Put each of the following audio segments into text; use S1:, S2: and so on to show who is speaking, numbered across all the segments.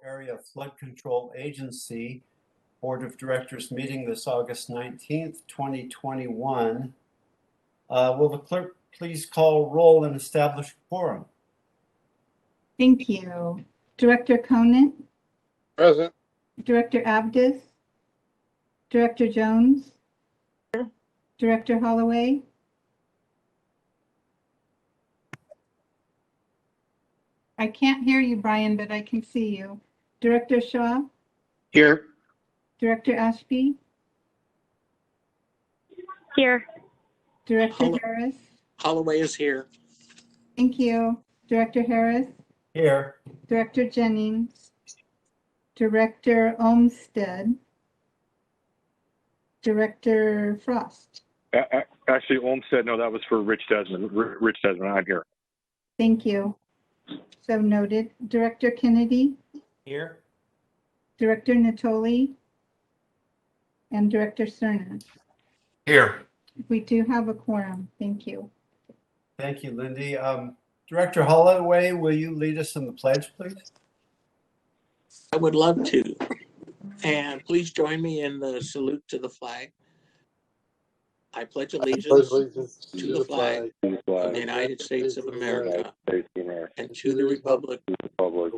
S1: Area Flood Control Agency Board of Directors meeting this August 19th, 2021. Will the clerk please call roll and establish quorum?
S2: Thank you. Director Conant?
S3: Present.
S2: Director Abdus? Director Jones?
S3: Here.
S2: Director Holloway? I can't hear you, Brian, but I can see you. Director Shaw?
S3: Here.
S2: Director Ashby?
S4: Here.
S2: Director Harris?
S5: Holloway is here.
S2: Thank you. Director Harris?
S1: Here.
S2: Director Jennings? Director Olmsted? Director Frost?
S6: Actually, Olmsted, no, that was for Rich Desmond. Rich Desmond, I'm here.
S2: Thank you. So noted. Director Kennedy?
S1: Here.
S2: Director Natoli? And Director Cerna?
S3: Here.
S2: We do have a quorum. Thank you.
S1: Thank you, Lindy. Director Holloway, will you lead us in the pledge, please?
S5: I would love to. And please join me in the salute to the flag. I pledge allegiance to the flag of the United States of America and to the republic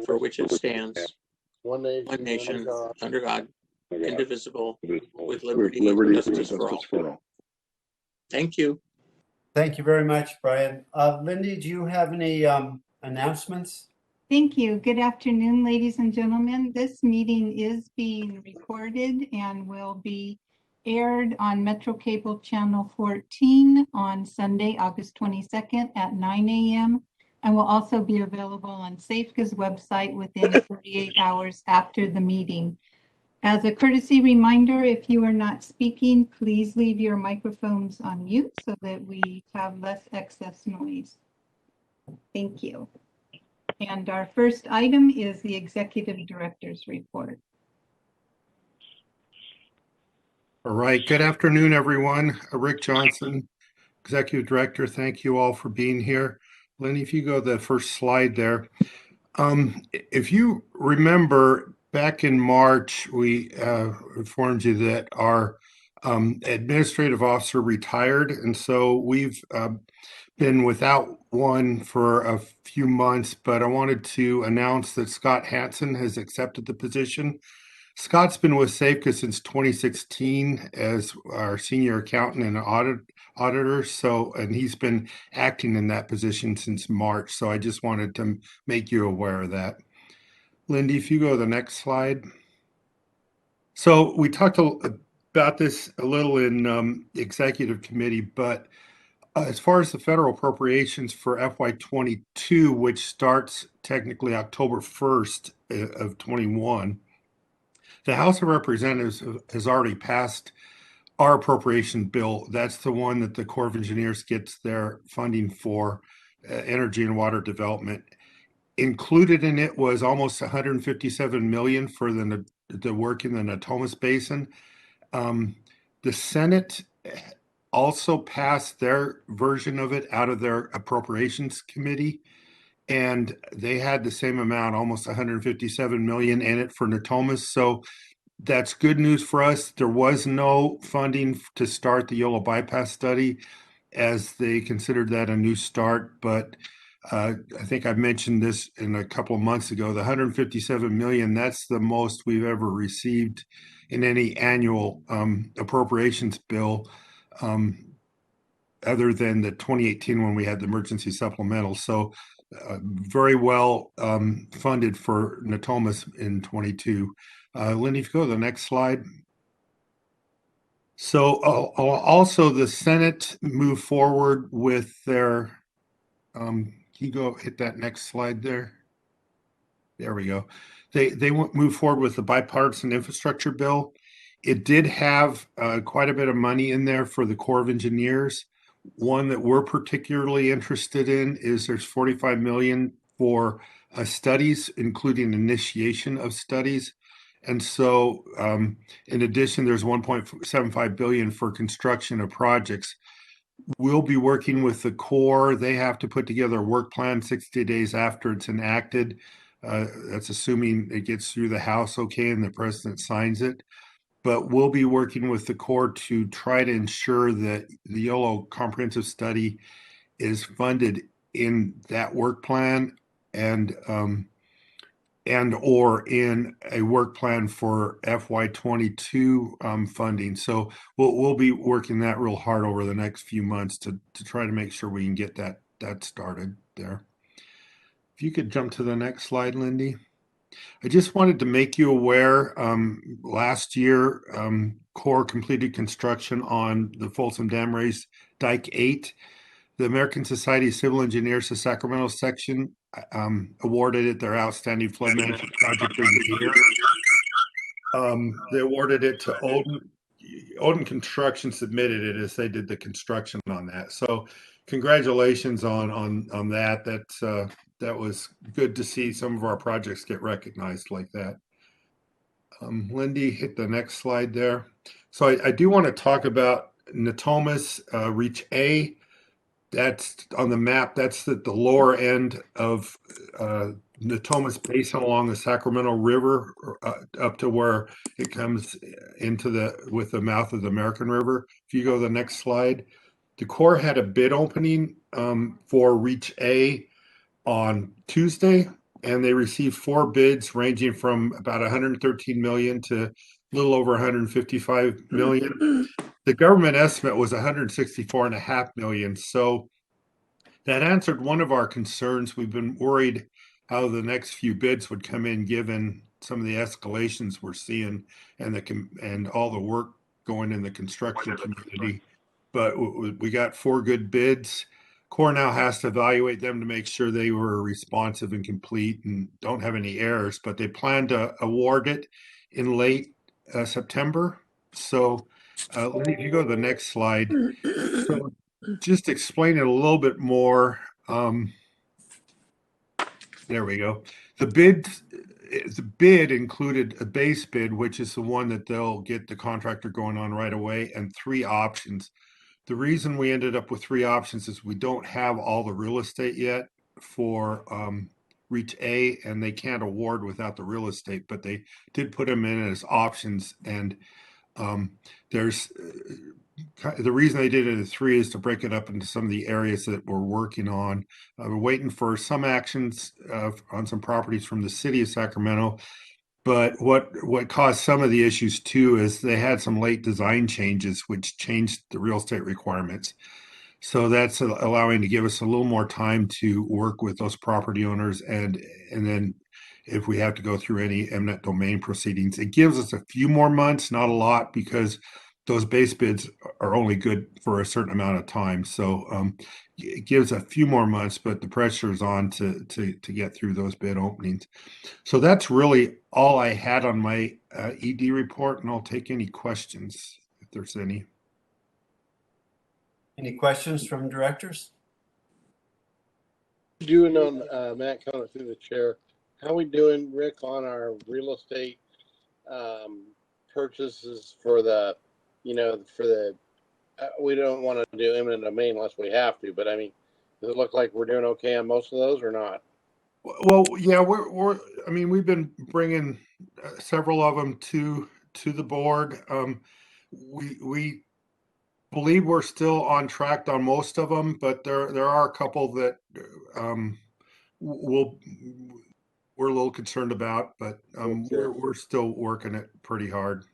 S5: for which it stands, one nation, under God, indivisible, with liberty and justice for all. Thank you.
S1: Thank you very much, Brian. Lindy, do you have any announcements?
S2: Thank you. Good afternoon, ladies and gentlemen. This meeting is being recorded and will be aired on Metro Cable Channel 14 on Sunday, August 22nd at 9 a.m. and will also be available on Safeca's website within 48 hours after the meeting. As a courtesy reminder, if you are not speaking, please leave your microphones on mute so that we have less excess noise. Thank you. And our first item is the Executive Director's Report.
S7: All right. Good afternoon, everyone. Rick Johnson, Executive Director. Thank you all for being here. Lenny, if you go to the first slide there. If you remember, back in March, we informed you that our administrative officer retired. And so we've been without one for a few months, but I wanted to announce that Scott Hansen has accepted the position. Scott's been with Safeca since 2016 as our senior accountant and auditor. And he's been acting in that position since March. So I just wanted to make you aware of that. Lindy, if you go to the next slide. So we talked about this a little in executive committee, but as far as the federal appropriations for FY22, which starts technically October 1st of 21, the House of Representatives has already passed our appropriation bill. That's the one that the Corps of Engineers gets their funding for, energy and water development. Included in it was almost 157 million for the work in the Natomas Basin. The Senate also passed their version of it out of their appropriations committee, and they had the same amount, almost 157 million in it for Natomas. So that's good news for us. There was no funding to start the Yola bypass study, as they considered that a new start. But I think I mentioned this in a couple of months ago, the 157 million, that's the most we've ever received in any annual appropriations bill, other than the 2018 when we had the emergency supplemental. So very well funded for Natomas in 22. Lindy, if you go to the next slide. So also the Senate moved forward with their, can you go hit that next slide there? There we go. They move forward with the bipartisan infrastructure bill. It did have quite a bit of money in there for the Corps of Engineers. One that we're particularly interested in is there's 45 million for studies, including initiation of studies. And so in addition, there's 1.75 billion for construction of projects. We'll be working with the Corps. They have to put together a work plan 60 days after it's enacted. That's assuming it gets through the House okay and the president signs it. But we'll be working with the Corps to try to ensure that the YOLO comprehensive study is funded in that work plan and or in a work plan for FY22 funding. So we'll be working that real hard over the next few months to try to make sure we can get that started there. If you could jump to the next slide, Lindy. I just wanted to make you aware, last year, Corps completed construction on the Folsom Dam Raise Dike 8. The American Society of Civil Engineers, the Sacramento section, awarded it their Outstanding Flood Management Project of the Year. They awarded it to Olden. Olden Construction submitted it as they did the construction on that. So congratulations on that. That was good to see some of our projects get recognized like that. Lindy, hit the next slide there. So I do want to talk about Natomas Reach A. That's on the map. That's the lower end of Natomas Basin along the Sacramento River up to where it comes into with the mouth of the American River. If you go to the next slide, the Corps had a bid opening for Reach A on Tuesday, and they received 4 bids ranging from about 113 million to a little over 155 million. The government estimate was 164.5 million. So that answered one of our concerns. We've been worried how the next few bids would come in, given some of the escalations we're seeing and all the work going in the construction community. But we got 4 good bids. Corps now has to evaluate them to make sure they were responsive and complete and don't have any errors. But they plan to award it in late September. So, Lindy, if you go to the next slide. So just explain it a little bit more. There we go. The bid included a base bid, which is the one that they'll get the contractor going on right away, and 3 options. The reason we ended up with 3 options is we don't have all the real estate yet for Reach A, and they can't award without the real estate, but they did put them in as options. And there's the reason they did it as 3 is to break it up into some of the areas that we're working on. We're waiting for some actions on some properties from the city of Sacramento. But what caused some of the issues too is they had some late design changes, which changed the real estate requirements. So that's allowing to give us a little more time to work with those property owners, and then if we have to go through any eminent domain proceedings, it gives us a few more months, not a lot, because those base bids are only good for a certain amount of time. So it gives a few more months, but the pressure is on to get through those bid openings. So that's really all I had on my ED report, and I'll take any questions if there's any.
S1: Any questions from directors?
S3: Doing on Matt coming through the chair. How we doing, Rick, on our real estate purchases for the, we don't want to do eminent domain unless we have to, but I mean, does it look like we're doing okay on most of those or not?
S7: Well, yeah, we've been bringing several of them to the board. We believe we're still on track on most of them, but there are a couple that we're a little concerned about, but we're still working it pretty hard.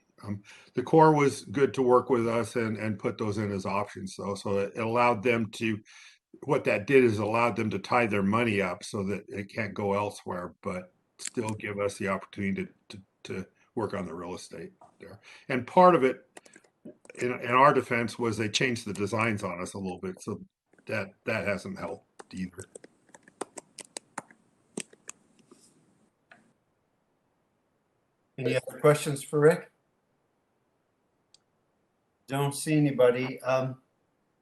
S7: The Corps was good to work with us and put those in as options, though. So it allowed them to, what that did is allowed them to tie their money up so that it can't go elsewhere, but still give us the opportunity to work on the real estate there. And part of it, in our defense, was they changed the designs on us a little bit, so that hasn't helped either.
S1: Any other questions for Rick? Don't see anybody.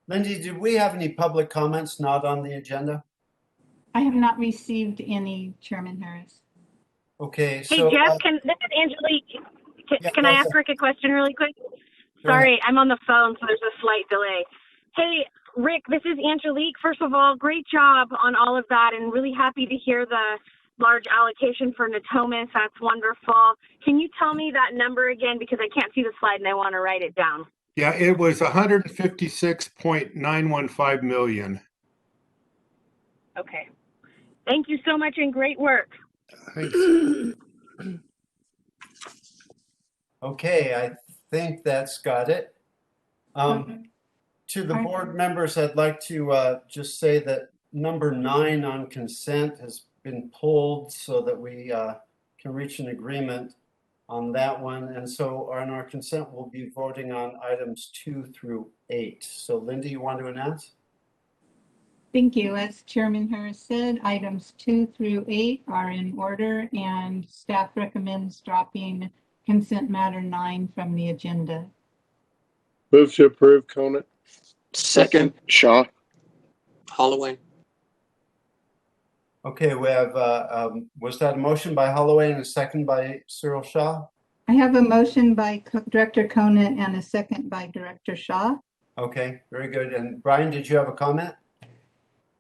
S1: Lindsay, did we have any public comments not on the agenda?
S2: I have not received any, Chairman Harris.
S1: Okay.
S4: Hey,
S1: so,
S4: Jeff, this is Angelique.
S1: Yeah,
S4: can I ask Rick a question really quick? Sorry, I'm on the phone, so there's a slight delay. Hey, Rick, this is Angelique. First of all, great job on all of that, and really happy to hear the large allocation for Natomas. That's wonderful. Can you tell me that number again, because I can't see the slide and I want to write it down?
S7: Yeah, it was 156.915 million.
S4: Okay. Thank you so much and great work.
S7: Thanks.
S1: Okay, I think that's got it. To the board members, I'd like to just say that number 9 on consent has been pulled so that we can reach an agreement on that one. And so on our consent, we'll be voting on items 2 through 8. So Linda, you want to announce?
S2: Thank you. As Chairman Harris said, items 2 through 8 are in order, and staff recommends dropping consent matter 9 from the agenda.
S3: Move to approve, Conant.
S5: Second,
S6: Shaw.
S5: Holloway.
S1: Okay, we have, was that a motion by Holloway and a second by Cyril Shaw?
S2: I have a motion by Director Conant and a second by Director Shaw.
S1: Okay, very good. And Brian, did you have a comment?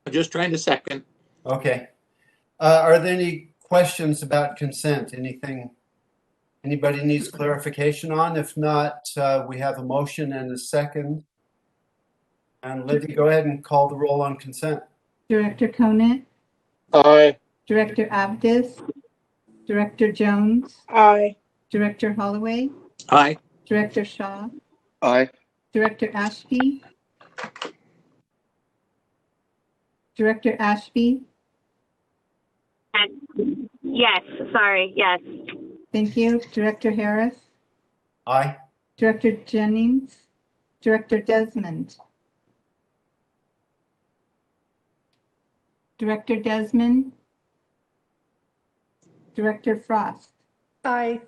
S5: I'm just trying to second.
S1: Okay. Are there any questions about consent? Anything anybody needs clarification on? If not, we have a motion and a second. And Libby, go ahead and call the roll on consent.
S2: Director Conant,
S3: Aye.
S2: Director Abdis, Director Jones,
S8: Aye.
S2: Director Holloway,
S5: Aye.
S2: Director Shaw,
S6: Aye.
S2: Director Ashby, Director Ashby.
S4: Yes, sorry, yes.
S2: Thank you. Director Harris,
S1: Aye.
S2: Director Jennings, Director Desmond. Director Desmond, Director Frost,
S8: Aye.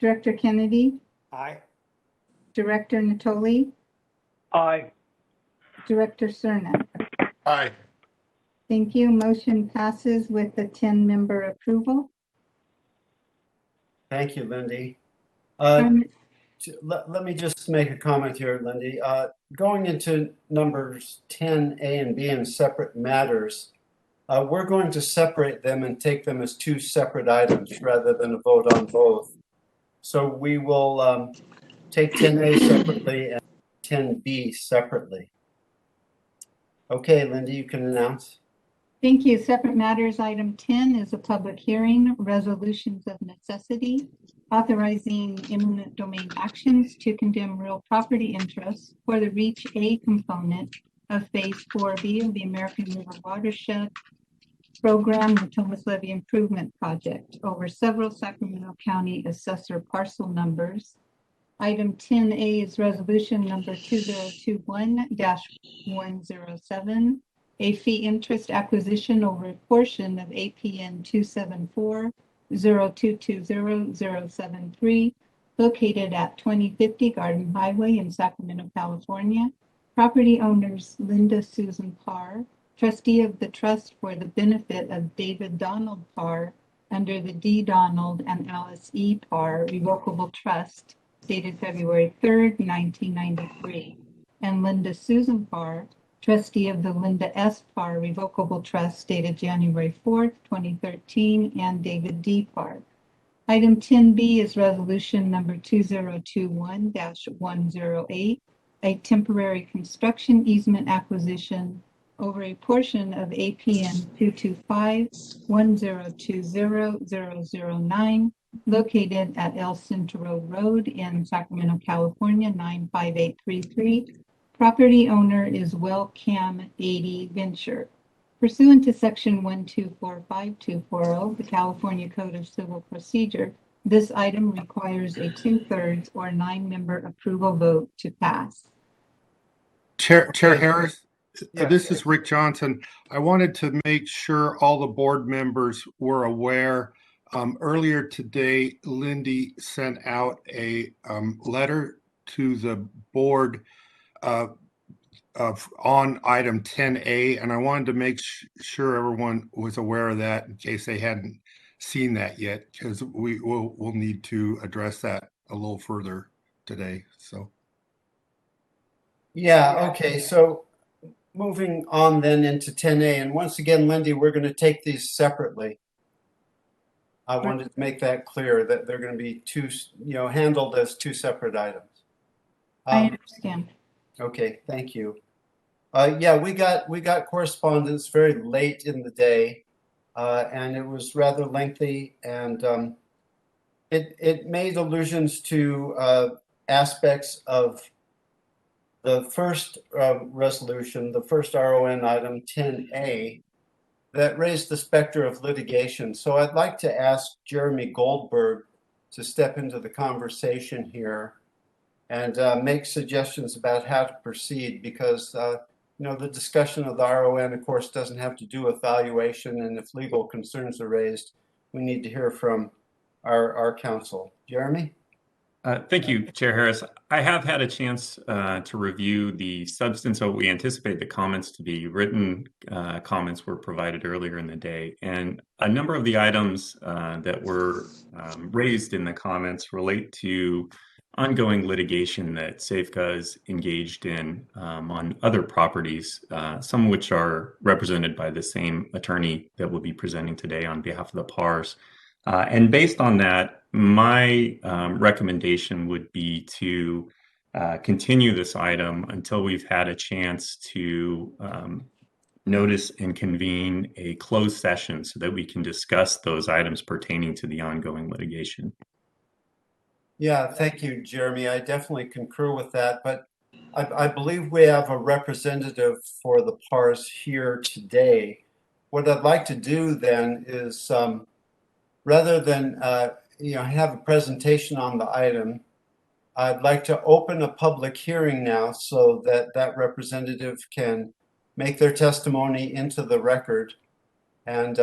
S2: Director Kennedy,
S8: Aye.
S2: Director Natoli,
S8: Aye.
S2: Director Cerna.
S7: Aye.
S2: Thank you. Motion passes with a 10-member approval.
S1: Thank you, Lindy.
S2: Um,
S1: Let me just make a comment here, Lindy. Going into numbers 10A and B in separate matters, we're going to separate them and take them as 2 separate items rather than a vote on both. So we will take 10A separately and 10B separately. Okay, Lindy, you can announce.
S2: Thank you. Separate matters. Item 10 is a public hearing, resolutions of necessity, authorizing eminent domain actions to condemn real property interests for the Reach A component of Phase 4B of the American River Watershed Program, the Thomas Levy Improvement Project, over several Sacramento County assessor parcel numbers. Item 10A is resolution number 2021-107, a fee interest acquisition over a portion of APN 274-0220-073, located at 2050 Garden Highway in Sacramento, California. Property owners Linda Susan Parr, trustee of the trust for the benefit of David Donald Parr under the D. Donald and Alice E. Parr Revocable Trust, dated February 3rd, 1993, and Linda Susan Parr, trustee of the Linda S. Parr Revocable Trust, dated January 4th, 2013, and David D. Parr. Item 10B is resolution number 2021-108, a temporary construction easement acquisition over a portion of APN 225-1020-009, located at El Centro Road in Sacramento, California, 95833. Property owner is WellCam 80 Venture. Pursuant to Section 1245240 of the California Code of Civil Procedure, this item requires a 2/3 or 9-member approval vote to pass.
S7: Chair Harris,
S1: Yes.
S7: this is Rick Johnson. I wanted to make sure all the board members were aware. Earlier today, Lindy sent out a letter to the board on item 10A, and I wanted to make sure everyone was aware of that in case they hadn't seen that yet, because we'll need to address that a little further today. So.
S1: Yeah, okay, so moving on then into 10A, and once again, Lindy, we're going to take these separately. I wanted to make that clear that they're going to be handled as two separate items.
S2: I understand.
S1: Okay, thank you. Yeah, we got correspondence very late in the day, and it was rather lengthy, and it made allusions to aspects of the first resolution, the first RON item 10A, that raised the specter of litigation. So I'd like to ask Jeremy Goldberg to step into the conversation here and make suggestions about how to proceed, because the discussion of the RON, of course, doesn't have to do with valuation, and if legal concerns are raised, we need to hear from our counsel. Jeremy?
S9: Thank you, Chair Harris. I have had a chance to review the substance of what we anticipate the comments to be. Written comments were provided earlier in the day, and a number of the items that were raised in the comments relate to ongoing litigation that Safeco is engaged in on other properties, some of which are represented by the same attorney that will be presenting today on behalf of the PARs. And based on that, my recommendation would be to continue this item until we've had a chance to notice and convene a closed session so that we can discuss those items pertaining to the ongoing litigation.
S1: Yeah, thank you, Jeremy. I definitely concur with that, but I believe we have a representative for the PARs here today. What I'd like to do then is, rather than have a presentation on the item, I'd like to open a public hearing now so that that representative can make their testimony into the record. And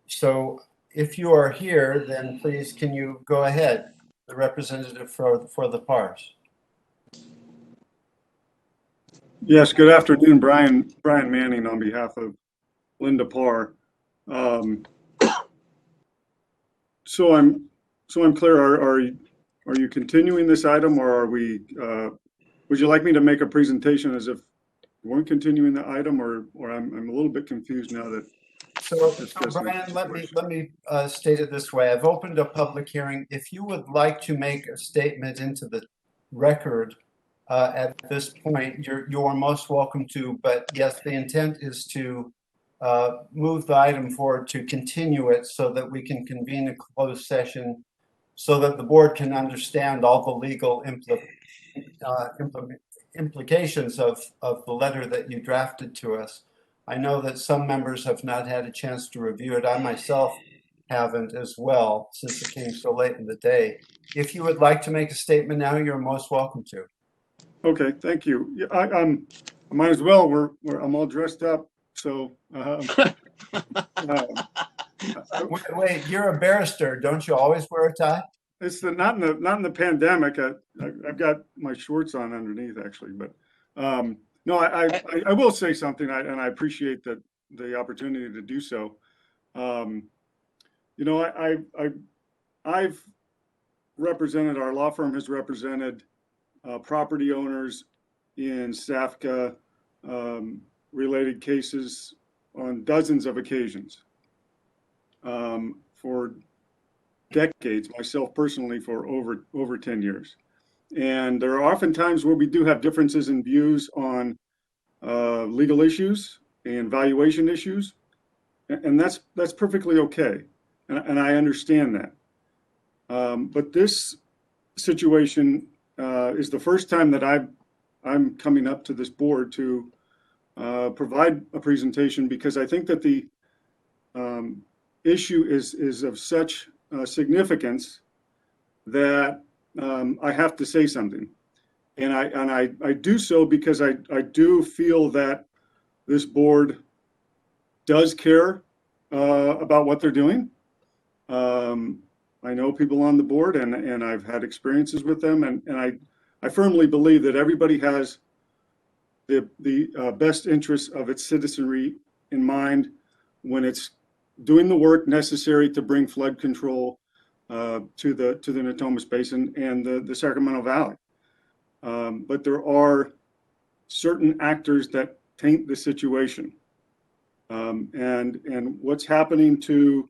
S1: so if you are here, then please can you go ahead, the representative for the PARs.
S10: Yes, good afternoon, Brian Manning on behalf of Linda Parr. So I'm clear. Are you continuing this item, or are we? Would you like me to make a presentation as if we weren't continuing the item, or I'm a little bit confused now that.
S1: So Brian, let me state it this way. I've opened a public hearing. If you would like to make a statement into the record at this point, you're most welcome to. But yes, the intent is to move the item forward to continue it so that we can convene a closed session so that the board can understand all the legal implications of the letter that you drafted to us. I know that some members have not had a chance to review it. I myself haven't as well, since it came so late in the day. If you would like to make a statement now, you're most welcome to.
S10: Okay, thank you. Yeah, I might as well. I'm all dressed up, so.
S1: Wait, you're a barrister. Don't you always wear a tie?
S10: It's not in the pandemic. I've got my shorts on underneath, actually, but no, I will say something, and I appreciate the opportunity to do so. I've represented, our law firm has represented property owners in SAFCA related cases on dozens of occasions for decades, myself personally for over 10 years. And there are often times where we do have differences in views on legal issues and valuation issues, and that's perfectly okay, and I understand that. But this situation is the first time that I'm coming up to this board to provide a presentation, because I think that the issue is of such significance that I have to say something, and I do so because I do feel that this board does care about what they're doing. I know people on the board, and I've had experiences with them, and I firmly believe that everybody has the best interests of its citizenry in mind when it's doing the work necessary to bring flood control to the Natomas Basin and the Sacramento Valley. But there are certain actors that taint the situation, and what's happening to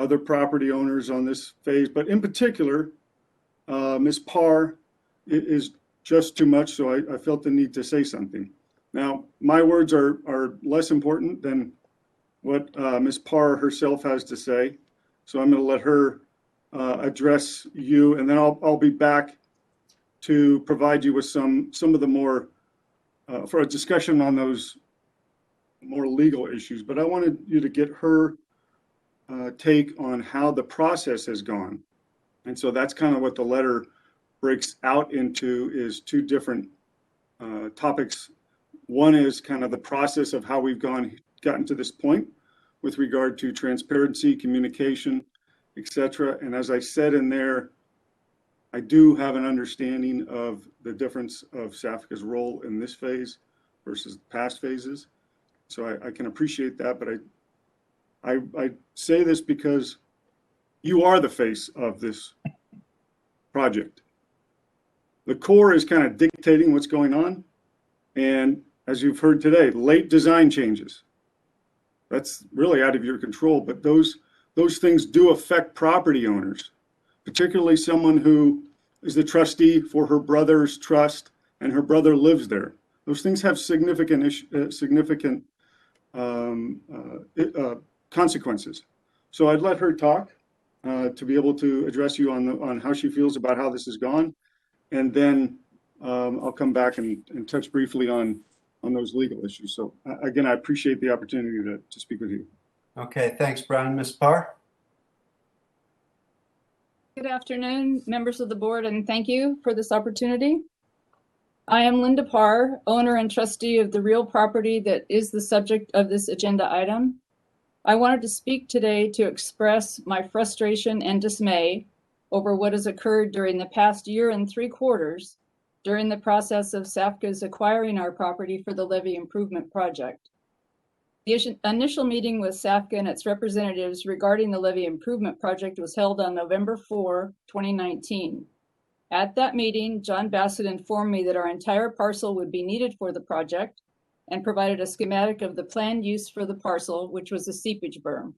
S10: other property owners on this phase, but in particular, Ms. Parr is just too much, so I felt the need to say something. Now, my words are less important than what Ms. Parr herself has to say, so I'm going to let her address you, and then I'll be back to provide you with some of the more, for a discussion on those more legal issues. But I wanted you to get her take on how the process has gone. And so that's kind of what the letter breaks out into, is two different topics. One is kind of the process of how we've gotten to this point with regard to transparency, communication, etc. And as I said in there, I do have an understanding of the difference of SAFCA's role in this phase versus past phases. So I can appreciate that, but I say this because you are the face of this project. The Corps is kind of dictating what's going on. And as you've heard today, late design changes. That's really out of your control, but those things do affect property owners, particularly someone who is the trustee for her brother's trust and her brother lives there. Those things have significant consequences. So I'd let her talk to be able to address you on how she feels about how this has gone. And then I'll come back and touch briefly on those legal issues. So again, I appreciate the opportunity to speak with you.
S1: Okay, thanks, Brian. Ms. Parr?
S11: Good afternoon, members of the board, and thank you for this opportunity. I am Linda Parr, owner and trustee of the real property that is the subject of this agenda item. I wanted to speak today to express my frustration and dismay over what has occurred during the past year and 3 quarters during the process of SAFCA's acquiring our property for the levee improvement project. The initial meeting with SAFCA and its representatives regarding the levee improvement project was held on November 4, 2019. At that meeting, John Bassett informed me that our entire parcel would be needed for the project and provided a schematic of the planned use for the parcel, which was a seepage berm.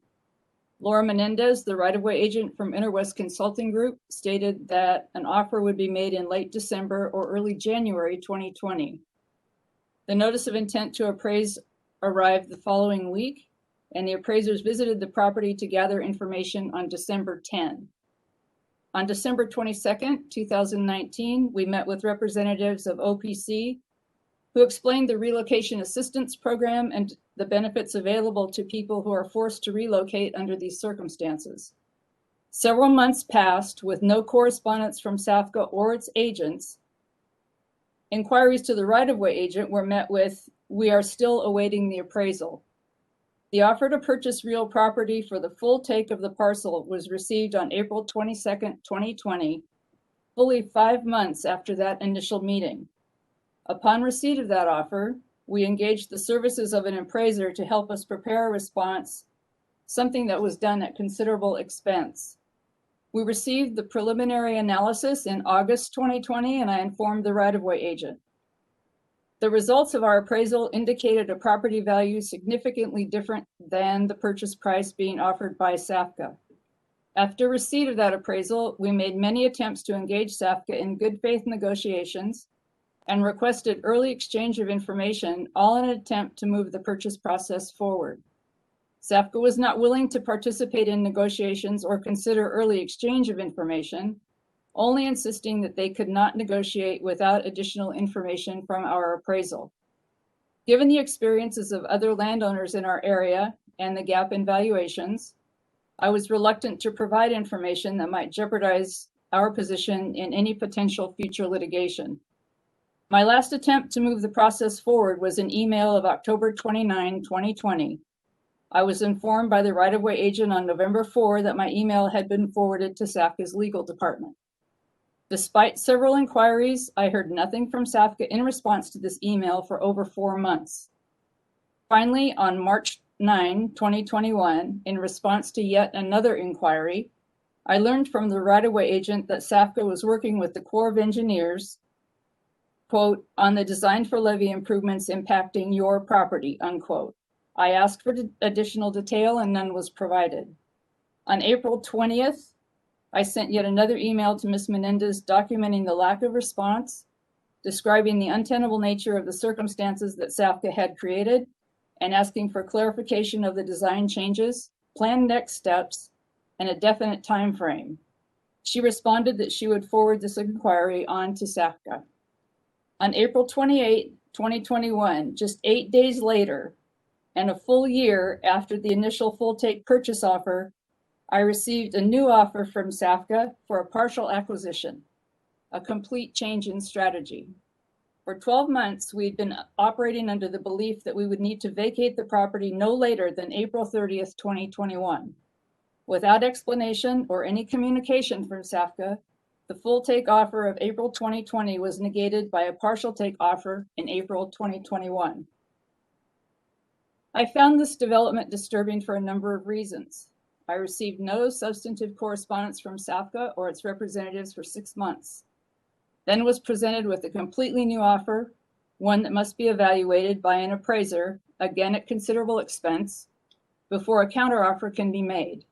S11: Laura Menendez, the right-of-way agent from Interwest Consulting Group, stated that an offer would be made in late December or early January 2020. The notice of intent to appraise arrived the following week, and the appraisers visited the property to gather information on December 10. On December 22nd, 2019, we met with representatives of OPC who explained the relocation assistance program and the benefits available to people who are forced to relocate under these circumstances. Several months passed with no correspondence from SAFCA or its agents. Inquiries to the right-of-way agent were met with, "We are still awaiting the appraisal." The offer to purchase real property for the full take of the parcel was received on April 22nd, 2020, fully 5 months after that initial meeting. Upon receipt of that offer, we engaged the services of an appraiser to help us prepare a response, something that was done at considerable expense. We received the preliminary analysis in August 2020, and I informed the right-of-way agent. The results of our appraisal indicated a property value significantly different than the purchase price being offered by SAFCA. After receipt of that appraisal, we made many attempts to engage SAFCA in good faith negotiations and requested early exchange of information, all in an attempt to move the purchase process forward. SAFCA was not willing to participate in negotiations or consider early exchange of information, only insisting that they could not negotiate without additional information from our appraisal. Given the experiences of other landowners in our area and the gap in valuations, I was reluctant to provide information that might jeopardize our position in any potential future litigation. My last attempt to move the process forward was an email of October 29, 2020. I was informed by the right-of-way agent on November 4 that my email had been forwarded to SAFCA's legal department. Despite several inquiries, I heard nothing from SAFCA in response to this email for over 4 months. Finally, on March 9, 2021, in response to yet another inquiry, I learned from the right-of-way agent that SAFCA was working with the Corps of Engineers, quote, on the design for levee improvements impacting your property, unquote. I asked for additional detail and none was provided. On April 20th, I sent yet another email to Ms. Menendez documenting the lack of response, describing the untenable nature of the circumstances that SAFCA had created, and asking for clarification of the design changes, planned next steps, and a definite time frame. She responded that she would forward this inquiry on to SAFCA. On April 28, 2021, just 8 days later, and a full year after the initial full take purchase offer, I received a new offer from SAFCA for a partial acquisition, a complete change in strategy. For 12 months, we'd been operating under the belief that we would need to vacate the property no later than April 30th, 2021. Without explanation or any communication from SAFCA, the full take offer of April 2020 was negated by a partial take offer in April 2021. I found this development disturbing for a number of reasons. I received no substantive correspondence from SAFCA or its representatives for 6 months. Then was presented with a completely new offer, one that must be evaluated by an appraiser, again at considerable expense, before a counteroffer can be made.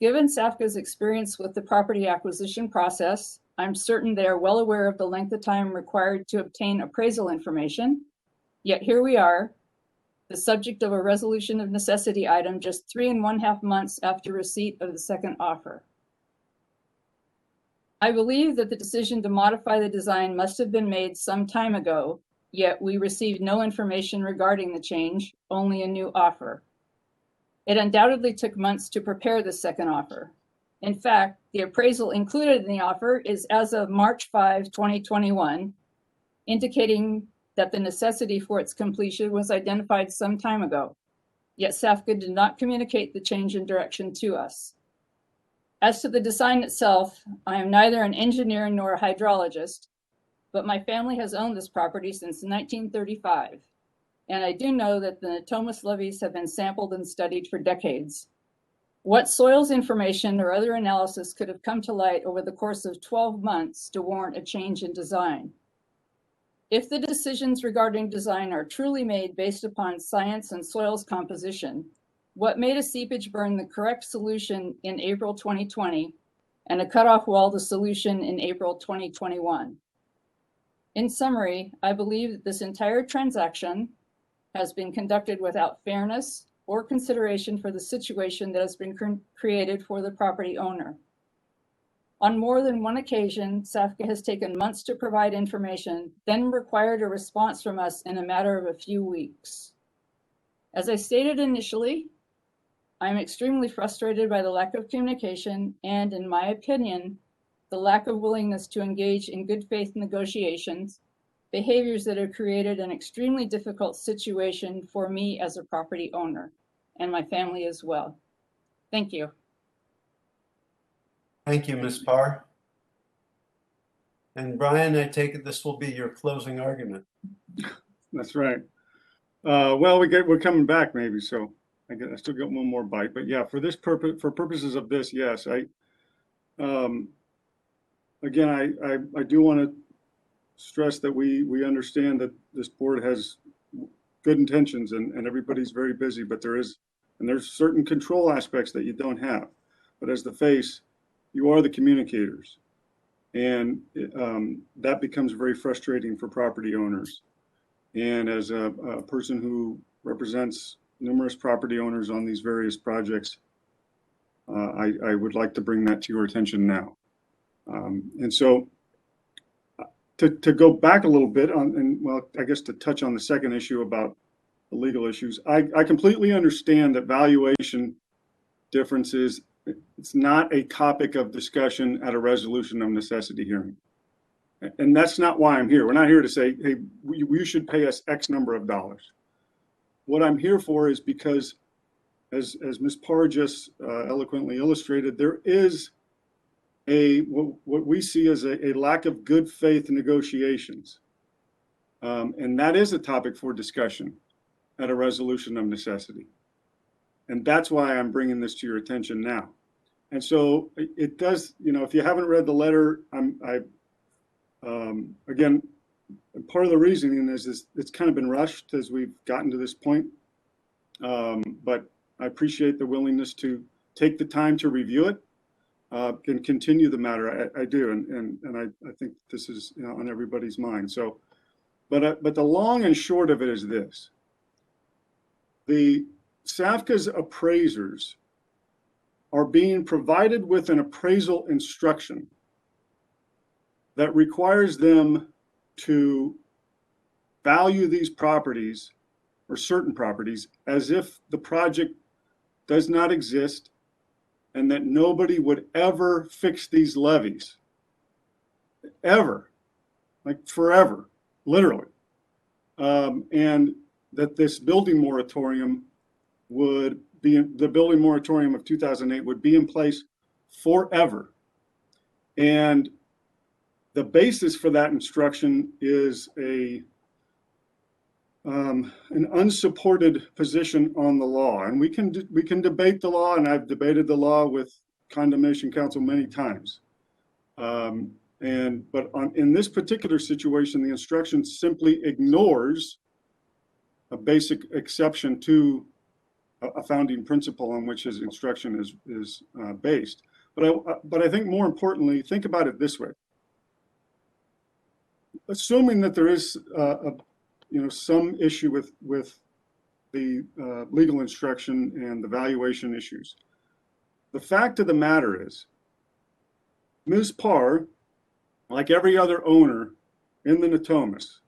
S11: Given SAFCA's experience with the property acquisition process, I'm certain they are well aware of the length of time required to obtain appraisal information. Yet here we are, the subject of a resolution of necessity item just 3.5 months after receipt of the second offer. I believe that the decision to modify the design must have been made some time ago, yet we received no information regarding the change, only a new offer. It undoubtedly took months to prepare the second offer. In fact, the appraisal included in the offer is as of March 5, 2021, indicating that the necessity for its completion was identified some time ago. Yet SAFCA did not communicate the change in direction to us. As to the design itself, I am neither an engineer nor a hydrologist, but my family has owned this property since 1935. And I do know that the Natomas levees have been sampled and studied for decades. What soils information or other analysis could have come to light over the course of 12 months to warrant a change in design? If the decisions regarding design are truly made based upon science and soils composition, what made a seepage burn the correct solution in April 2020 and a cutoff wall the solution in April 2021? In summary, I believe that this entire transaction has been conducted without fairness or consideration for the situation that has been created for the property owner. On more than one occasion, SAFCA has taken months to provide information, then required a response from us in a matter of a few weeks. As I stated initially, I am extremely frustrated by the lack of communication and, in my opinion, the lack of willingness to engage in good faith negotiations, behaviors that have created an extremely difficult situation for me as a property owner and my family as well. Thank you.
S1: Thank you, Ms. Parr. And Brian, I take it this will be your closing argument.
S10: That's right. Well, we're coming back maybe, so I still got one more bite. But yeah, for this purpose, for purposes of this, yes, again, I do want to stress that we understand that this board has good intentions and everybody's very busy, but there's certain control aspects that you don't have. But as the face, you are the communicators, and that becomes very frustrating for property owners. And as a person who represents numerous property owners on these various projects, I would like to bring that to your attention now. And so to go back a little bit on, and well, I guess to touch on the second issue about the legal issues, I completely understand that valuation differences, it's not a topic of discussion at a resolution of necessity hearing. And that's not why I'm here. We're not here to say, hey, you should pay us X number of dollars. What I'm here for is because, as Ms. Parr just eloquently illustrated, there is what we see as a lack of good faith negotiations. And that is a topic for discussion at a resolution of necessity. And that's why I'm bringing this to your attention now. And so it does, if you haven't read the letter, again, part of the reasoning is it's kind of been rushed as we've gotten to this point. But I appreciate the willingness to take the time to review it, can continue the matter. I do, and I think this is, you know, on everybody's mind. So, but the long and short of it is this: the SAFCA's appraisers are being provided with an appraisal instruction that requires them to value these properties or certain properties as if the project does not exist and that nobody would ever fix these levees. Ever. Like forever, literally. And that this building moratorium would be, the building moratorium of 2008 would be in place forever. And the basis for that instruction is an unsupported position on the law. And we can debate the law, and I've debated the law with condemnation counsel many times. But in this particular situation, the instruction simply ignores a basic exception to a founding principle on which his instruction is based. But I think more importantly, think about it this way. Assuming that there is some issue with the legal instruction and the valuation issues, the fact of the matter is, Ms. Parr, like every other owner in the Natomas,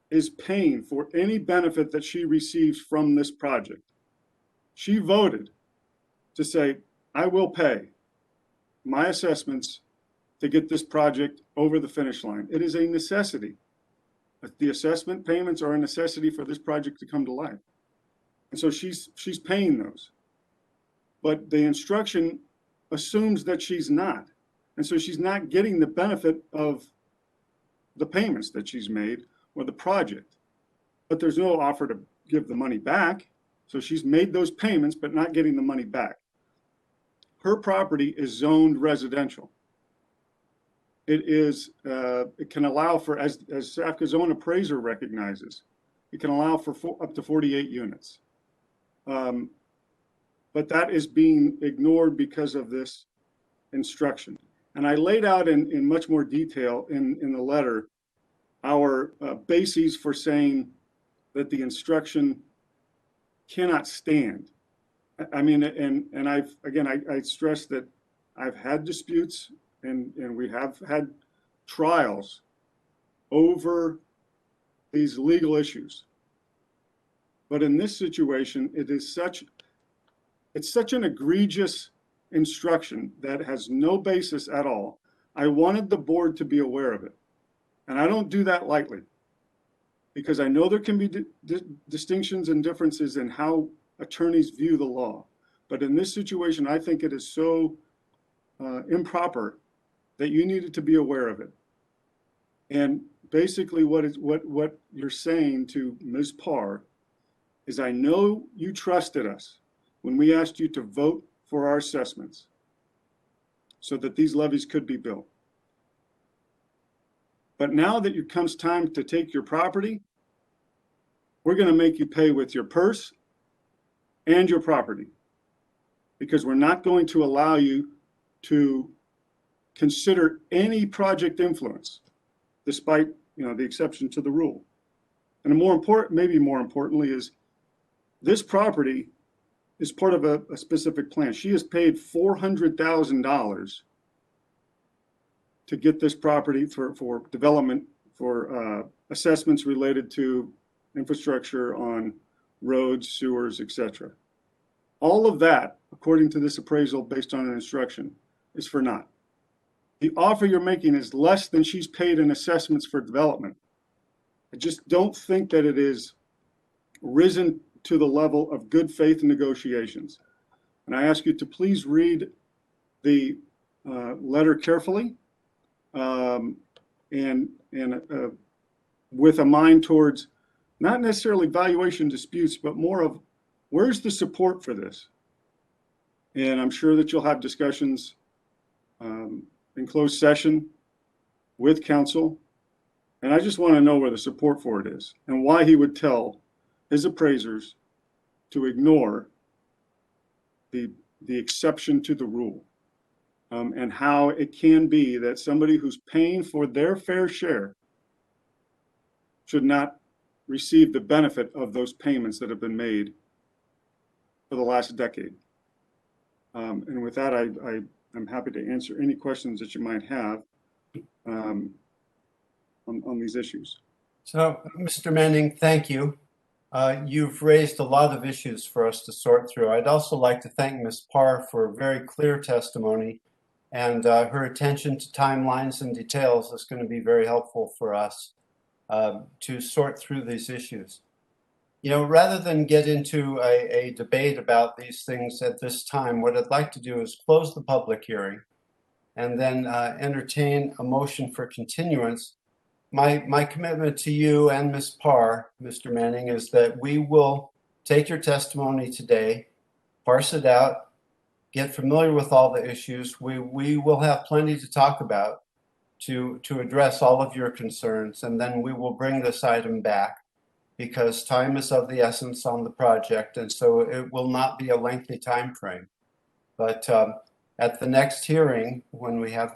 S10: is paying for any benefit that she receives from this project. She voted to say, I will pay my assessments to get this project over the finish line. It is a necessity. The assessment payments are a necessity for this project to come to life. And so she's paying those. But the instruction assumes that she's not. And so she's not getting the benefit of the payments that she's made or the project. But there's no offer to give the money back. So she's made those payments, but not getting the money back. Her property is zoned residential. It can allow for, as SAFCA's own appraiser recognizes, it can allow for up to 48 units. But that is being ignored because of this instruction. And I laid out in much more detail in the letter our bases for saying that the instruction cannot stand. I mean, and I stress that I've had disputes and we have had trials over these legal issues. But in this situation, it's such an egregious instruction that has no basis at all. I wanted the board to be aware of it. And I don't do that lightly, because I know there can be distinctions and differences in how attorneys view the law. But in this situation, I think it is so improper that you needed to be aware of it. And basically what you're saying to Ms. Parr is, I know you trusted us when we asked you to vote for our assessments so that these levees could be built. But now that it comes time to take your property, we're going to make you pay with your purse and your property, because we're not going to allow you to consider any project influence, despite the exception to the rule. And maybe more importantly, is this property is part of a specific plan. She has paid $400,000 to get this property for development, for assessments related to infrastructure on roads, sewers, etc. All of that, according to this appraisal based on an instruction, is for naught. The offer you're making is less than she's paid in assessments for development. I just don't think that it is risen to the level of good faith negotiations. And I ask you to please read the letter carefully and with a mind towards not necessarily valuation disputes, but more of where's the support for this? And I'm sure that you'll have discussions in closed session with counsel. And I just want to know where the support for it is and why he would tell his appraisers to ignore the exception to the rule, and how it can be that somebody who's paying for their fair share should not receive the benefit of those payments that have been made for the last decade. And with that, I'm happy to answer any questions that you might have on these issues.
S1: So, Mr. Manning, thank you. You've raised a lot of issues for us to sort through. I'd also like to thank Ms. Parr for a very clear testimony, and her attention to timelines and details is going to be very helpful for us to sort through these issues. You know, rather than get into a debate about these things at this time, what I'd like to do is close the public hearing and then entertain a motion for continuance. My commitment to you and Ms. Parr, Mr. Manning, is that we will take your testimony today, parse it out, get familiar with all the issues. We will have plenty to talk about to address all of your concerns, and then we will bring this item back because time is of the essence on the project, and so it will not be a lengthy time frame. But at the next hearing, when we have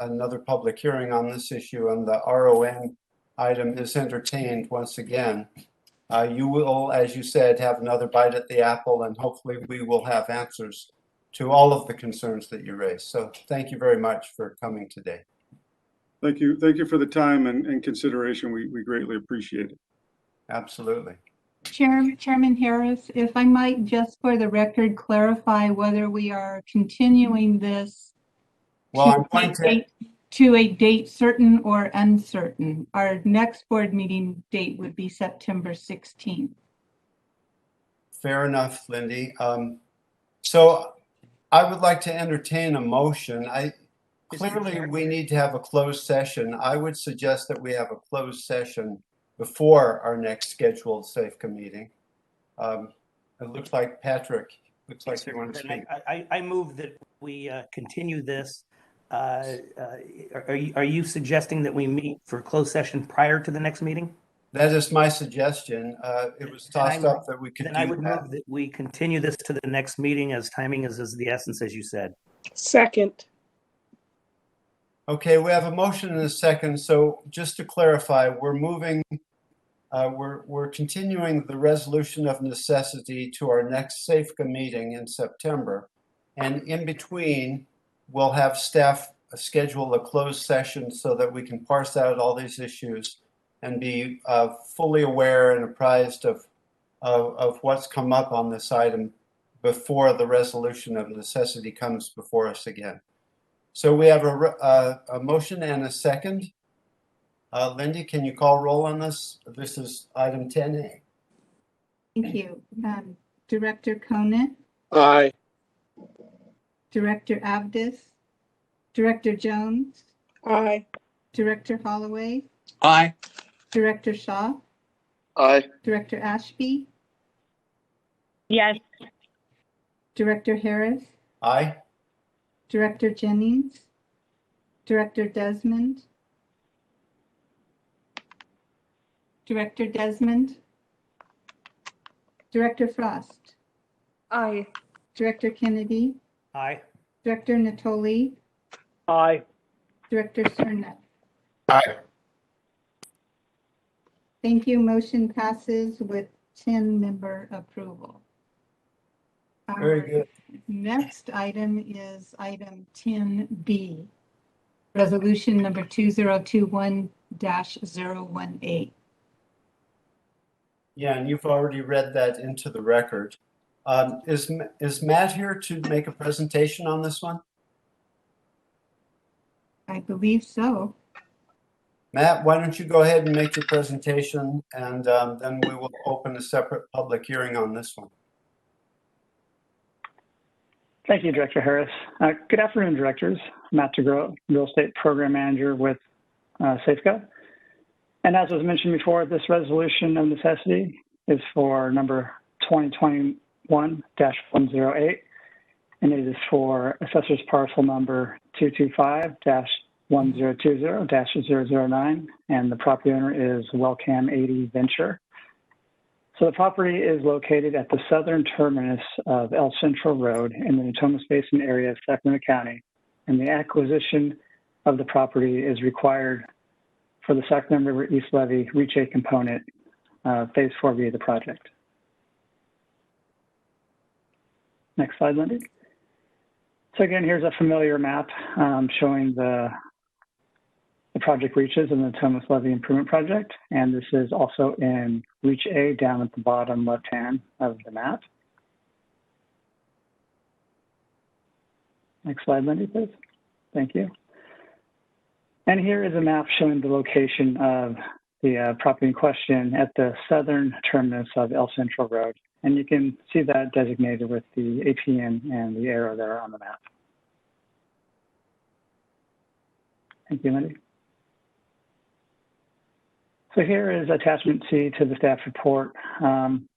S1: another public hearing on this issue and the RON item is entertained once again, you will, as you said, have another bite at the apple, and hopefully we will have answers to all of the concerns that you raised. So thank you very much for coming today.
S10: Thank you. Thank you for the time and consideration. We greatly appreciate it.
S1: Absolutely.
S2: Chairman Harris, if I might just for the record clarify whether we are continuing this
S1: Well,
S2: to a date certain or uncertain. Our next board meeting date would be September 16th.
S1: Fair enough, Lindy. So I would like to entertain a motion. Clearly, we need to have a closed session. I would suggest that we have a closed session before our next scheduled SAFCA meeting. It looks like Patrick, looks like you want to speak.
S12: I move that we continue this. Are you suggesting that we meet for closed session prior to the next meeting?
S1: That is my suggestion. It was tossed up that we could do that.
S12: Then I would move that we continue this to the next meeting, as timing is the essence, as you said.
S8: Second.
S1: Okay, we have a motion and a second. So just to clarify, we're moving, we're continuing the resolution of necessity to our next SAFCA meeting in September. And in between, we'll have staff schedule a closed session so that we can parse out all these issues and be fully aware and apprised of what's come up on this item before the resolution of necessity comes before us again. So we have a motion and a second. Lindy, can you call roll on this? This is item 10A.
S2: Thank you. Director Conant,
S3: Aye.
S2: Director Abdis, Director Jones,
S8: Aye.
S2: Director Holloway,
S5: Aye.
S2: Director Shaw,
S3: Aye.
S2: Director Ashby,
S4: Yes.
S2: Director Harris,
S1: Aye.
S2: Director Jennings, Director Desmond, Director Desmond, Director Frost,
S8: Aye.
S2: Director Kennedy,
S12: Aye.
S2: Director Natoli,
S8: Aye.
S2: Director Cernat.
S7: Aye.
S2: Thank you. Motion passes with 10-member approval.
S1: Very good.
S2: Next item is item 10B, resolution number 2021-018.
S1: Yeah, and you've already read that into the record. Is Matt here to make a presentation on this one?
S2: I believe so.
S1: Matt, why don't you go ahead and make your presentation, and then we will open a separate public hearing on this one.
S13: Thank you, Director Harris. Good afternoon, directors. Matt DeGroat, Real Estate Program Manager with SAFCA. And as was mentioned before, this resolution of necessity is for number 2021-108, and it is for assessor's parcel number 225-1020-009, and the property owner is Wellcam 80 Venture. So the property is located at the southern terminus of El Central Road in the Natomas Basin area of Sacramento County, and the acquisition of the property is required for the Sacramento River East Levee Reach A component, Phase 4B of the project. Next slide, Lindy. So again, here's a familiar map showing the project reaches in the Natomas Levee Improvement Project, and this is also in Reach A down at the bottom left-hand of the map. Next slide, Lindy, please. Thank you. And here is a map showing the location of the property in question at the southern terminus of El Central Road. And you can see that designated with the APN and the arrow there on the map. Thank you, Lindy. So here is attachment C to the staff report,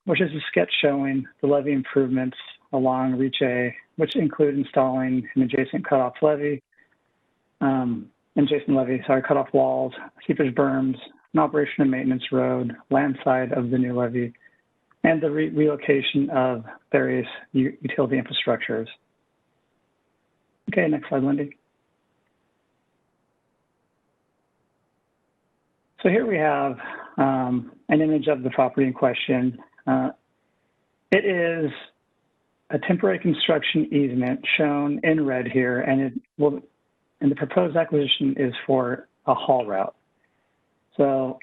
S13: which is a sketch showing the levee improvements along Reach A, which include installing an adjacent cutoff levee, cutoff walls, seepage berms, an operation and maintenance road, land side of the new levee, and the relocation of various utility infrastructures. Okay, next slide, Lindy. So here we have an image of the property in question. It is a temporary construction easement shown in red here, and the proposed acquisition is for a haul route. So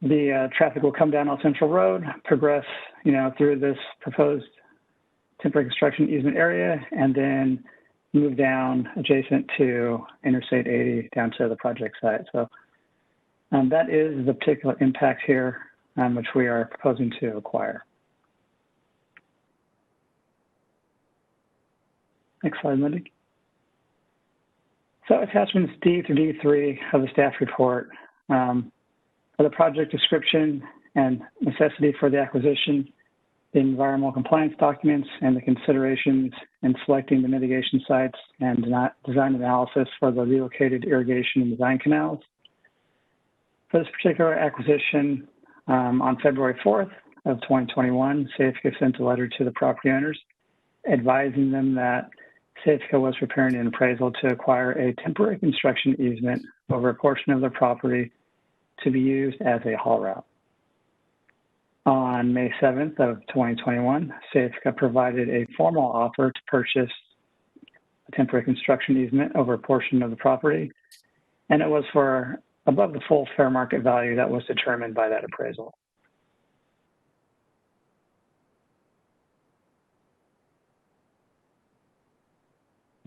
S13: the traffic will come down El Central Road, progress, through this proposed temporary construction easement area, and then move down adjacent to Interstate 80 down to the project site. So that is the particular impact here, which we are proposing to acquire. Next slide, Lindy. So attachments D through D3 of the staff report are the project description and necessity for the acquisition, the environmental compliance documents, and the considerations in selecting the mitigation sites and design analysis for the relocated irrigation and design canals. For this particular acquisition, on February 4th of 2021, Safeco sent a letter to the property owners advising them that Safeco was preparing an appraisal to acquire a temporary construction easement over a portion of their property to be used as a haul route. On May 7th of 2021, Safeco provided a formal offer to purchase a temporary construction easement over a portion of the property, and it was for above the full fair market value that was determined by that appraisal.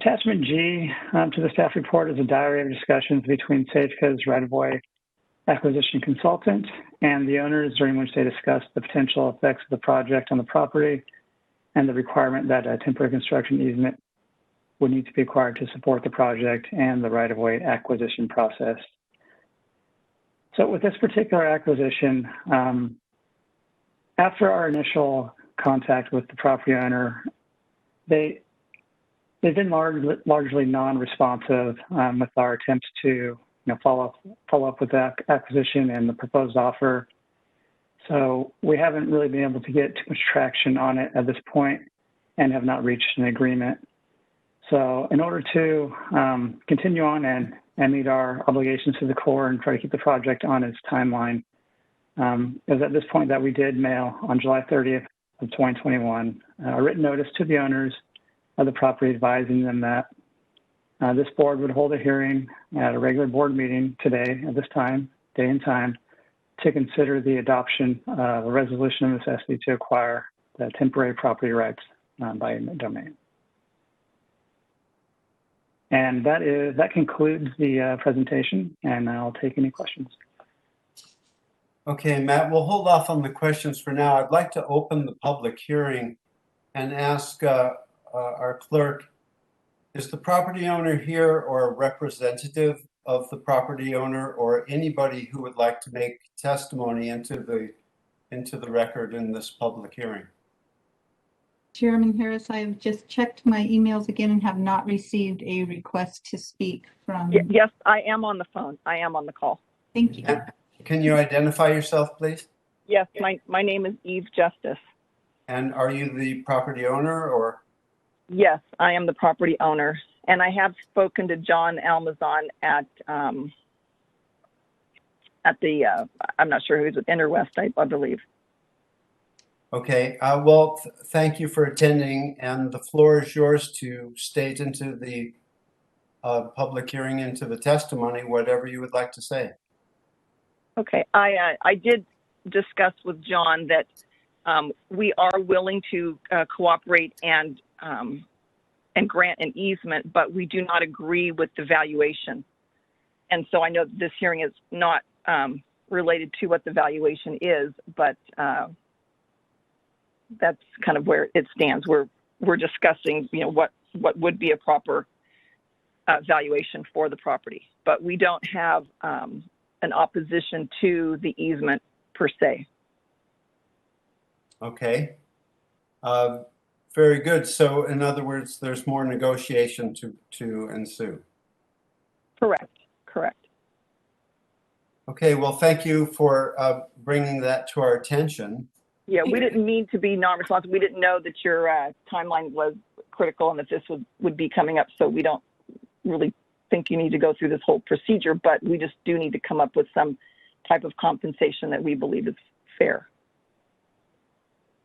S13: Attachment G to the staff report is a diary of discussions between Safeco's right-of-way acquisition consultant and the owners, during which they discussed the potential effects of the project on the property and the requirement that a temporary construction easement would need to be acquired to support the project and the right-of-way acquisition process. So with this particular acquisition, after our initial contact with the property owner, they've been largely non-responsive with our attempts to follow up with that acquisition and the proposed offer. So we haven't really been able to get too much traction on it at this point and have not reached an agreement. So in order to continue on and meet our obligations to the Corps and try to keep the project on its timeline, it was at this point that we did mail on July 30th of 2021 a written notice to the owners of the property advising them that this board would hold a hearing at a regular board meeting today at this time, day and time, to consider the adoption of a resolution of necessity to acquire the temporary property rights by eminent domain. And that concludes the presentation, and I'll take any questions.
S1: Okay, Matt, we'll hold off on the questions for now. I'd like to open the public hearing and ask our clerk, is the property owner here or a representative of the property owner or anybody who would like to make testimony into the record in this public hearing?
S2: Chairman Harris, I have just checked my emails again and have not received a request to speak from.
S8: Yes, I am on the phone. I am on the call.
S2: Thank you.
S1: Can you identify yourself, please?
S14: Yes, my name is Eve Justice.
S1: And are you the property owner or?
S14: Yes, I am the property owner. And I have spoken to John Almazan at the, I'm not sure who he's with, Interwest, I believe.
S1: Okay, well, thank you for attending, and the floor is yours to state into the public hearing, into the testimony, whatever you would like to say.
S14: Okay, I did discuss with John that we are willing to cooperate and grant an easement, but we do not agree with the valuation. And so I know this hearing is not related to what the valuation is, but that's kind of where it stands. We're discussing, what would be a proper valuation for the property, but we don't have an opposition to the easement per se.
S1: Okay. Very good. So in other words, there's more negotiation to ensue.
S14: Correct.
S1: Okay, well, thank you for bringing that to our attention.
S14: Yeah, we didn't mean to be non-responsive. We didn't know that your timeline was critical and that this would be coming up. So we don't really think you need to go through this whole procedure, but we just do need to come up with some type of compensation that we believe is fair.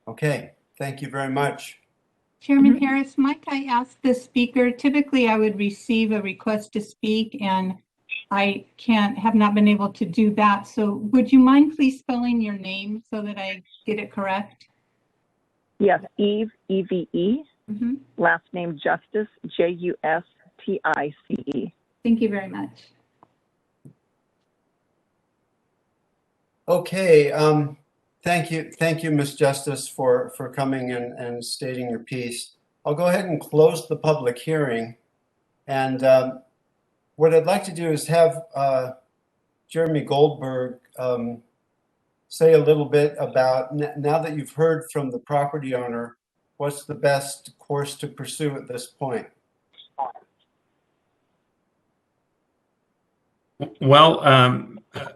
S1: Okay, thank you very much.
S2: Chairman Harris, might I ask the speaker, typically I would receive a request to speak and I have not been able to do that. So would you mind please spelling your name so that I get it correct?
S14: Yes, Eve, E-V-E, last name Justice, J-U-S-T-I-C-E.
S2: Thank you very much.
S1: Okay, thank you, Ms. Justice, for coming and stating your piece. I'll go ahead and close the public hearing. And what I'd like to do is have Jeremy Goldberg say a little bit about, now that you've heard from the property owner, what's the best course to pursue at this point?
S9: Well,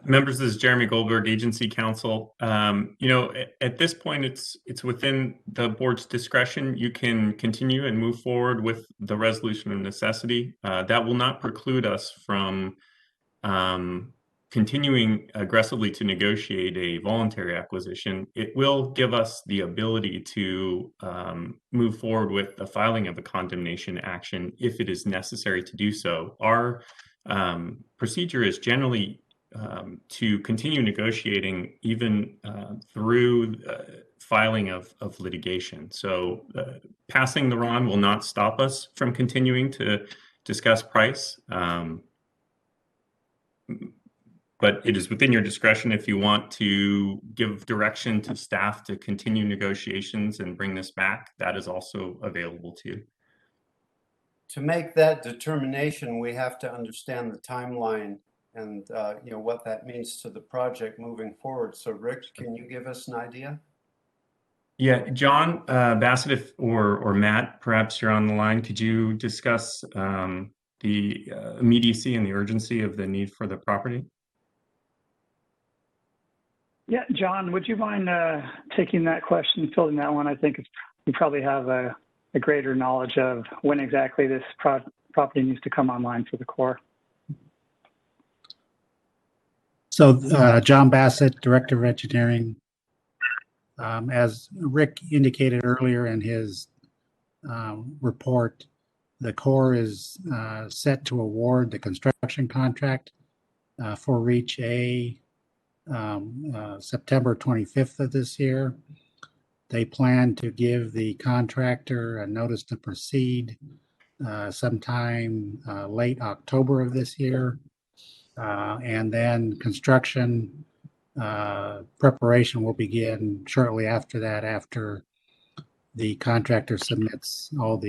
S9: members, this is Jeremy Goldberg, Agency Counsel. At this point, it's within the board's discretion. You can continue and move forward with the resolution of necessity. That will not preclude us from continuing aggressively to negotiate a voluntary acquisition. It will give us the ability to move forward with the filing of a condemnation action if it is necessary to do so. Our procedure is generally to continue negotiating even through filing of litigation. So passing the RON will not stop us from continuing to discuss price. But it is within your discretion if you want to give direction to staff to continue negotiations and bring this back. That is also available to you.
S1: To make that determination, we have to understand the timeline and what that means to the project moving forward. So Rick, can you give us an idea?
S9: Yeah, John Bassett, or Matt, perhaps you're on the line. Could you discuss the immediacy and the urgency of the need for the property?
S13: Yeah, John, would you mind taking that question, filling that one? I think you probably have a greater knowledge of when exactly this property needs to come online for the Corps.
S15: So John Bassett, Director of Engineering. As Rick indicated earlier in his report, the Corps is set to award the construction contract for Reach A September 25th of this year. They plan to give the contractor a notice to proceed sometime late October of this year. And then construction preparation will begin shortly after that, after the contractor submits all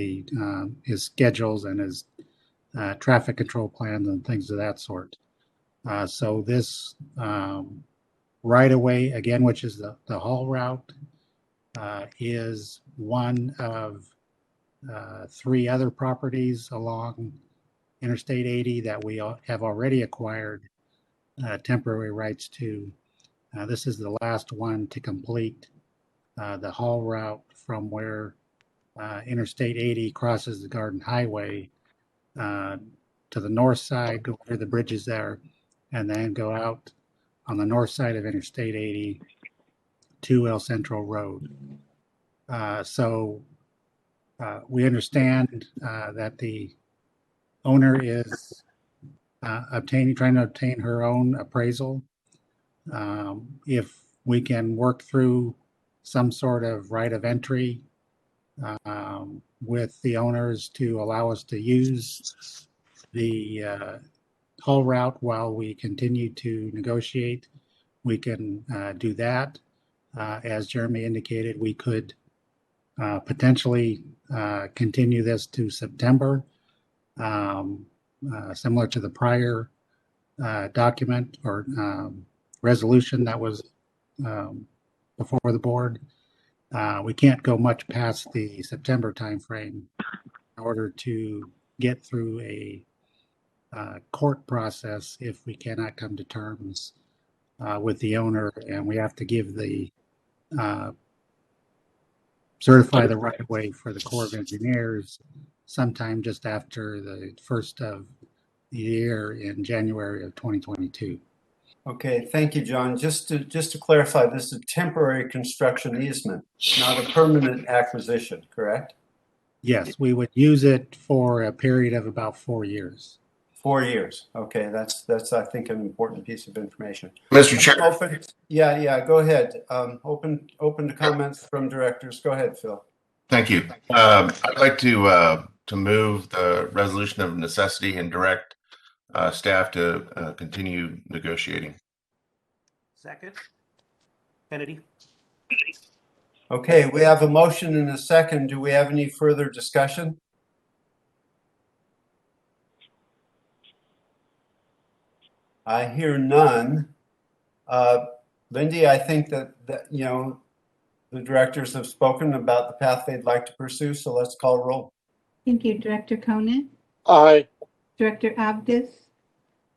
S15: his schedules and his traffic control plans and things of that sort. So this right away, again, which is the haul route, is one of 3 other properties along Interstate 80 that we have already acquired temporary rights to This is the last one to complete the haul route from where Interstate 80 crosses the Garden Highway to the north side, go over the bridges there, and then go out on the north side of Interstate 80 to El Centro Road. So we understand that the owner is trying to obtain her own appraisal. If we can work through some sort of right of entry with the owners to allow us to use the haul route while we continue to negotiate, we can do that. As Jeremy indicated, we could potentially continue this to September, similar to the prior document or resolution that was before the board. We can't go much past the September timeframe in order to get through a court process if we cannot come to terms with the owner, and we have to give the certify the right of way for the Corps of Engineers sometime just after the first of the year in January of 2022.
S1: Okay, thank you, John. Just to clarify, this is a temporary construction easement, not a permanent acquisition, correct?
S15: Yes, we would use it for a period of about 4 years.
S1: 4 years. Okay, that's I think an important piece of information.
S16: Mr. Chair.
S1: Open, yeah, go ahead. Open to comments from directors. Go ahead, Phil.
S16: Thank you. I'd like to move the resolution of necessity and direct staff to continue negotiating.
S12: Second. Kennedy.
S1: Okay, we have a motion and a second. Do we have any further discussion? I hear none. Lindy, I think that you know the directors have spoken about the path they'd like to pursue, so let's call roll.
S2: Thank you, Director Conant.
S3: Aye.
S2: Director Abdus.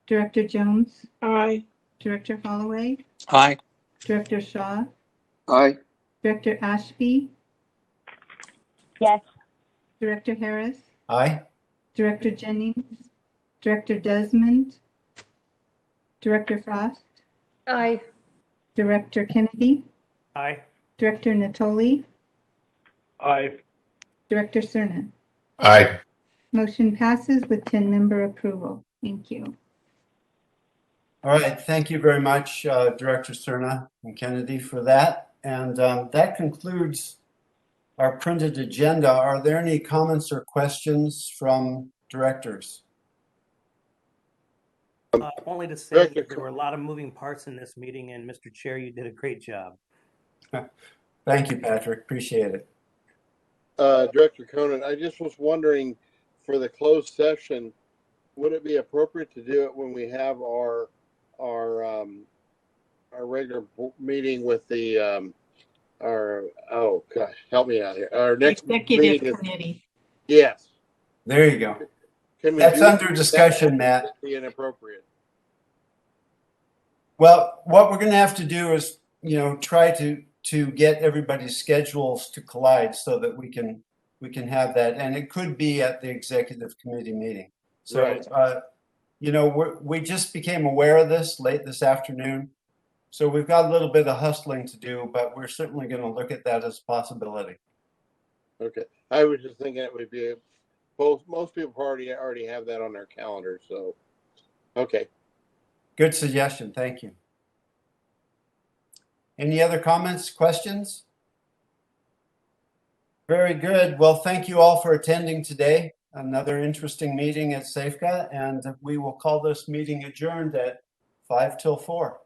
S2: Director Jones.
S8: Aye.
S2: Director Holloway.
S5: Aye.
S2: Director Shaw.
S3: Aye.
S2: Director Ashby.
S4: Yes.
S2: Director Harris.
S1: Aye.
S2: Director Jennings. Director Desmond. Director Frost.
S8: Aye.
S2: Director Kennedy.
S12: Aye.
S2: Director Natoli.
S10: Aye.
S2: Director Cernan.
S16: Aye.
S2: Motion passes with 10-member approval. Thank you.
S1: All right, thank you very much, Director Cerna and Kennedy, for that. And that concludes our printed agenda. Are there any comments or questions from directors?
S12: Only to say that there were a lot of moving parts in this meeting, and Mr. Chair, you did a great job.
S1: Thank you, Patrick. Appreciate it.
S3: Director Conan, I just was wondering, for the closed session, would it be appropriate to do it when we have our regular meeting with the oh gosh, help me out here. Our next
S2: Executive Committee.
S3: Yes.
S1: There you go.
S3: Can we
S1: That's under discussion, Matt.
S3: Be inappropriate.
S1: Well, what we're going to have to do is, try to get everybody's schedules to collide so that we can have that, and it could be at the executive committee meeting. So,
S3: right.
S1: We just became aware of this late this afternoon, so we've got a little bit of hustling to do, but we're certainly going to look at that as a possibility.
S3: Okay, I was just thinking it would be most people already have that on their calendar, so okay.
S1: Good suggestion. Thank you. Any other comments, questions? Very good. Well, thank you all for attending today. Another interesting meeting at SAFECA, and we will call this meeting adjourned at 5 till 4.